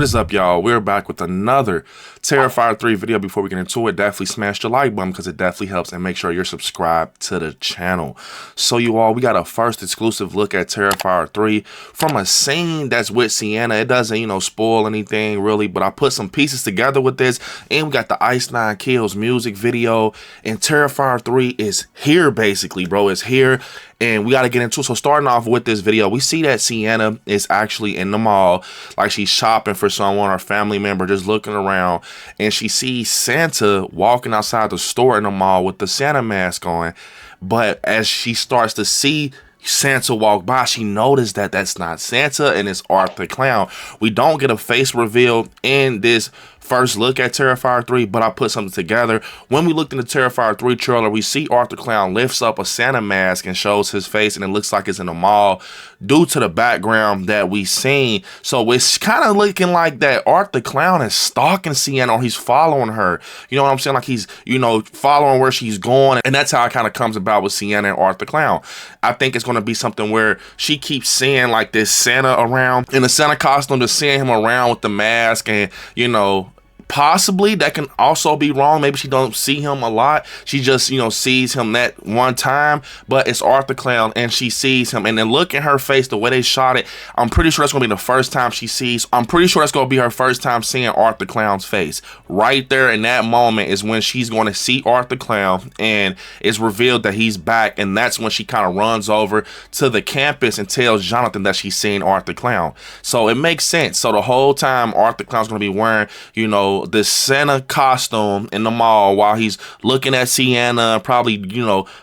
is up, y'all? We're back with another Terrifier 3 video. Before we get into it, definitely smash the like button because it definitely helps, and make sure you're subscribed to the channel. So you all, we got a first exclusive look at Terrifier 3 from a scene that's with Sienna. It doesn't, spoil anything really, but I put some pieces together with this, and we got the Ice 9 Kills music video, and Terrifier 3 is here basically, bro. It's here. And we got to get into it. So starting off with this video, we see that Sienna is actually in the mall, like she's shopping for someone or family member, just looking around, and she sees Santa walking outside the store in the mall with the Santa mask on. But as she starts to see Santa walk by, she noticed that that's not Santa and it's Art the Clown. We don't get a face reveal in this first look at Terrifier 3, but I put something together. When we looked in the Terrifier 3 trailer, we see Art the Clown lifts up a Santa mask and shows his face, and it looks like it's in a mall due to the background that we seen. So it's kind of looking like that Art the Clown is stalking Sienna, or he's following her. You know what I'm saying? Like he's, following where she's going. And that's how it kind of comes about with Sienna and Art the Clown. I think it's going to be something where she keeps seeing like this Santa around in the Santa costume, just seeing him around with the mask, and, possibly that can also be wrong. Maybe she don't see him a lot. She just, sees him that one time, but it's Art the Clown and she sees him. And then look in her face, the way they shot it, I'm pretty sure that's going to be the first time she sees. I'm pretty sure that's going to be her first time seeing Art the Clown's face. Right there in that moment is when she's going to see Art the Clown, and it's revealed that he's back. And that's when she kind of runs over to the campus and tells Jonathan that she's seen Art the Clown. So it makes sense. So the whole time Art the Clown's going to be wearing, this Santa costume in the mall while he's looking at Sienna, probably,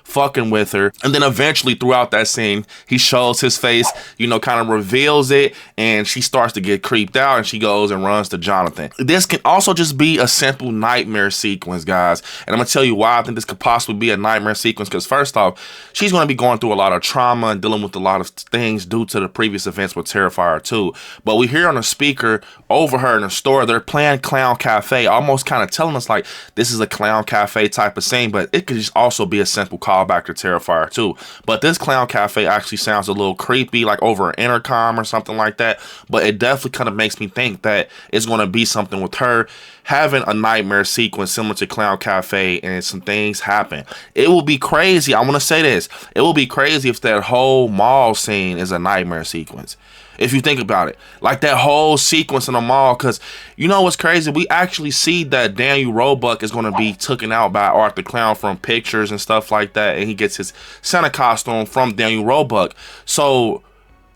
fucking with her. And then eventually throughout that scene, he shows his face, kind of reveals it, and she starts to get creeped out, and she goes and runs to Jonathan. This can also just be a simple nightmare sequence, guys. And I'm gonna tell you why I think this could possibly be a nightmare sequence, because first off, she's gonna be going through a lot of trauma and dealing with a lot of things due to the previous events with Terrifier 2. But we hear on the speaker over her in the store, they're playing Clown Cafe, almost kind of telling us like this is a Clown Cafe type of scene, but it could just also be a simple callback to Terrifier 2. But this Clown Cafe actually sounds a little creepy, like over an intercom or something like that. But it definitely kind of makes me think that it's going to be something with her having a nightmare sequence similar to Clown Cafe, and some things happen. It will be crazy. I want to say this. It will be crazy if that whole mall scene is a nightmare sequence. If you think about it, like that whole sequence in the mall, because you know what's crazy? We actually see that Daniel Roebuck is going to be taken out by Art the Clown from pictures and stuff like that, and he gets his Santa costume from Daniel Roebuck. So,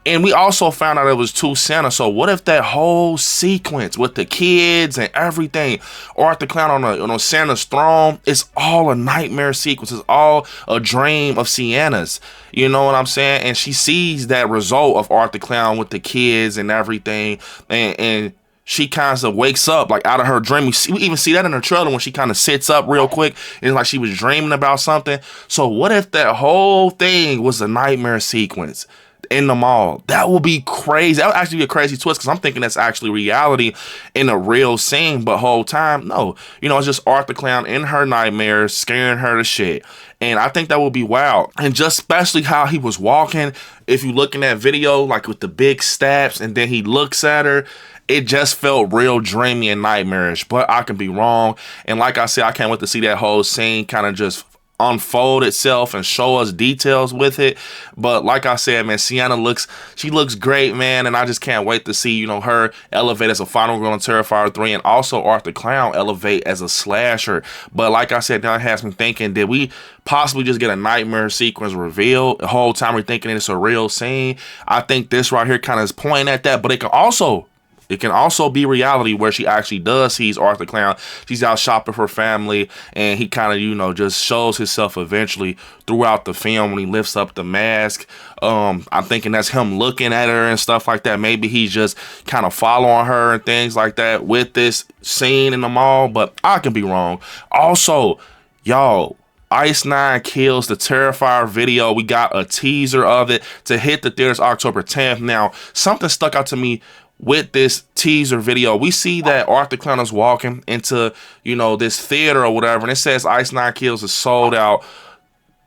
and we also found out it was two Santa. So what if that whole sequence with the kids and everything, Art the Clown on Santa's throne, it's all a nightmare sequence. It's all a dream of Sienna's. You know what I'm saying? And she sees that result of Art the Clown with the kids and everything, and she kind of wakes up like out of her dream. We even see that in her trailer when she kind of sits up real quick, and it's like she was dreaming about something. So what if that whole thing was a nightmare sequence in the mall? That would be crazy. That would actually be a crazy twist, because I'm thinking that's actually reality in a real scene, but whole time, no. It's just Art the Clown in her nightmares, scaring her to shit. And I think that would be wild. And just especially how he was walking, if you look in that video, like with the big steps, and then he looks at her, it just felt real dreamy and nightmarish, but I can be wrong. And like I said, I can't wait to see that whole scene kind of just unfold itself and show us details with it. But like I said, man, Sienna looks great, man, and I just can't wait to see her elevate as a final girl in Terrifier 3, and also Art the Clown elevate as a slasher. But like I said, now it has me thinking, did we possibly just get a nightmare sequence reveal the whole time we're thinking it's a real scene? I think this right here kind of is pointing at that, but it can also be reality where she actually does see Art the Clown. She's out shopping for family, and he kind of, just shows himself eventually throughout the film when he lifts up the mask. I'm thinking that's him looking at her and stuff like that. Maybe he's just kind of following her and things like that with this scene in the mall, but I can be wrong. Also, y'all, Ice 9 Kills, the Terrifier video. We got a teaser of it to hit the theaters October 10th. Now, something stuck out to me with this teaser video. We see that Art the Clown is walking into, this theater or whatever, and it says Ice 9 Kills is sold out.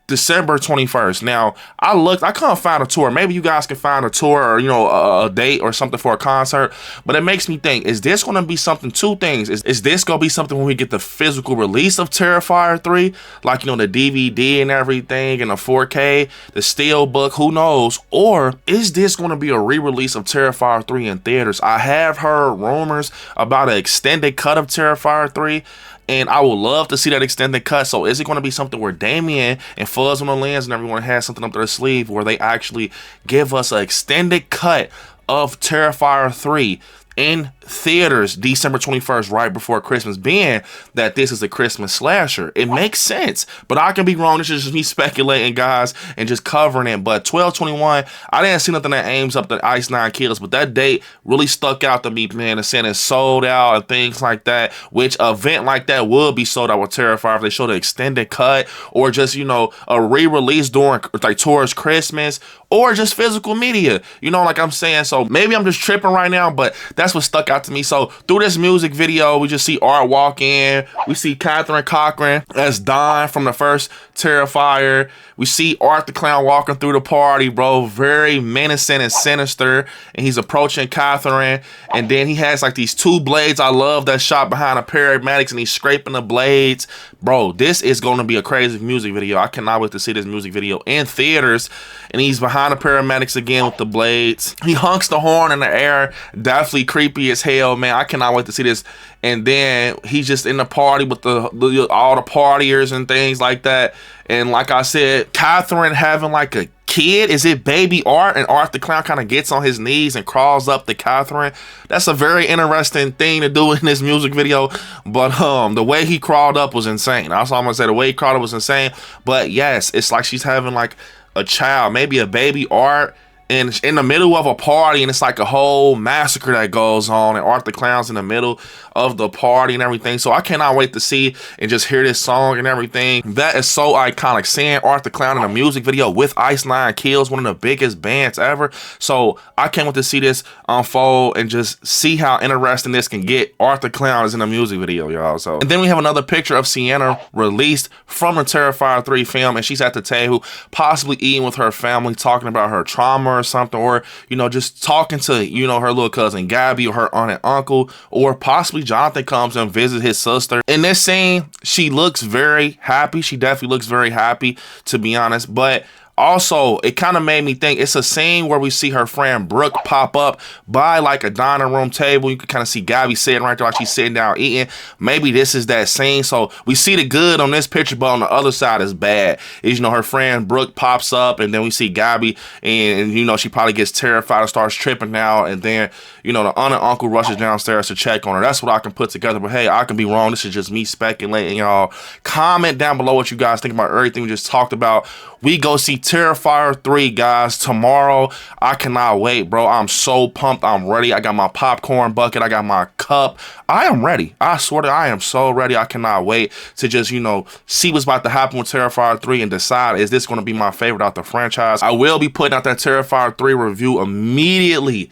December 21st. Now, I couldn't find a tour. Maybe you guys can find a tour or, you know, a date or something for a concert. But it makes me think, is this going to be something, two things. Is this going to be something when we get the physical release of Terrifier 3? Like, you know, the DVD and everything and the 4K, the Steelbook, who knows? Or is this going to be a re-release of Terrifier 3 in theaters? I have heard rumors about an extended cut of Terrifier 3. And I would love to see that extended cut. So is it going to be something where Damien and Fuzz on the Lens and everyone has something up their sleeve where they actually give us an extended cut of Terrifier 3 in theaters December 21st, right before Christmas, being that this is a Christmas slasher? It makes sense, but I can be wrong. This is just me speculating, guys, and just covering it. But 12/21, I didn't see nothing that aims up the Ice 9 Kills, but that date really stuck out to me, man. And saying it's sold out and things like that, which an event like that would be sold out with Terrifier if they showed an extended cut or just, you know, a re-release during, like, towards Christmas, or just physical media, you know, like I'm saying. So maybe I'm just tripping right now, but that's what stuck out to me. So through this music video, we just see Art walk in. We see Catherine Cochran as Dawn from the first Terrifier. We see Art the Clown walking through the party, bro. Very menacing and sinister. And he's approaching Catherine. And then he has like these two blades. I love that shot behind the paramedics and he's scraping the blades. Bro, this is going to be a crazy music video. I cannot wait to see this music video in theaters. And he's behind the paramedics again with the blades. He hunks the horn in the air. Definitely creepy as hell, man. I cannot wait to see this. And then he's just in the party with all the partiers and things like that. And like I said, Catherine having like a kid. Is it baby Art? And Art the Clown kind of gets on his knees and crawls up to Catherine. That's a very interesting thing to do in this music video. But the way he crawled up was insane. That's all I'm gonna say. The way he crawled up was insane. But yes, it's like she's having like a child, maybe a baby Art, and in the middle of a party, and it's like a whole massacre that goes on, and Art the Clown's in the middle of the party and everything. So I cannot wait to see and just hear this song and everything. That is so iconic. Seeing Art the Clown in a music video with Ice 9 Kills, one of the biggest bands ever. So I can't wait to see this unfold and just see how interesting this can get. Art the Clown is in a music video, y'all. So, and then we have another picture of Sienna released from the Terrifier 3 film, and she's at the table, possibly eating with her family, talking about her trauma or something, or, you know, just talking to, you know, her little cousin Gabby or her aunt and uncle, or possibly Jonathan comes and visits his sister. In this scene, she looks very happy. She definitely looks very happy, to be honest. But also, it kind of made me think it's a scene where we see her friend Brooke pop up by like a dining room table. You can kind of see Gabby sitting right there while she's sitting down eating. Maybe this is that scene. So we see the good on this picture, but on the other side is bad. Is, you know, her friend Brooke pops up, and then we see Gabby, and you know, she probably gets terrified and starts tripping out. And then, you know, the aunt and uncle rushes downstairs to check on her. That's what I can put together. But hey, I can be wrong. This is just me speculating, y'all. Comment down below what you guys think about everything we just talked about. We go see Terrifier 3, guys, tomorrow. I cannot wait, bro. I'm so pumped. I'm ready. I got my popcorn bucket. I got my cup. I am ready. I swear to I am so ready. I cannot wait to just, you know, see what's about to happen with Terrifier 3 and decide, is this going to be my favorite out the franchise? I will be putting out that Terrifier 3 review immediately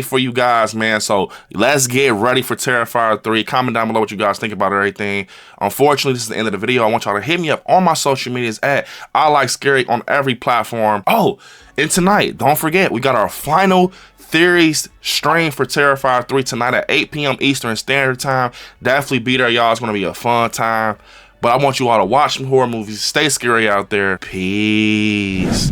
for you guys, man. So let's get ready for Terrifier 3. Comment down below what you guys think about everything. Unfortunately, this is the end of the video. I want y'all to hit me up on my social medias at ILIKESCARY on every platform. Oh, and tonight, don't forget, we got our final theories stream for Terrifier 3 tonight at 8 p.m. Eastern Standard Time. Definitely be there, y'all. It's going to be a fun time. But I want you all to watch some horror movies. Stay scary out there. Peace.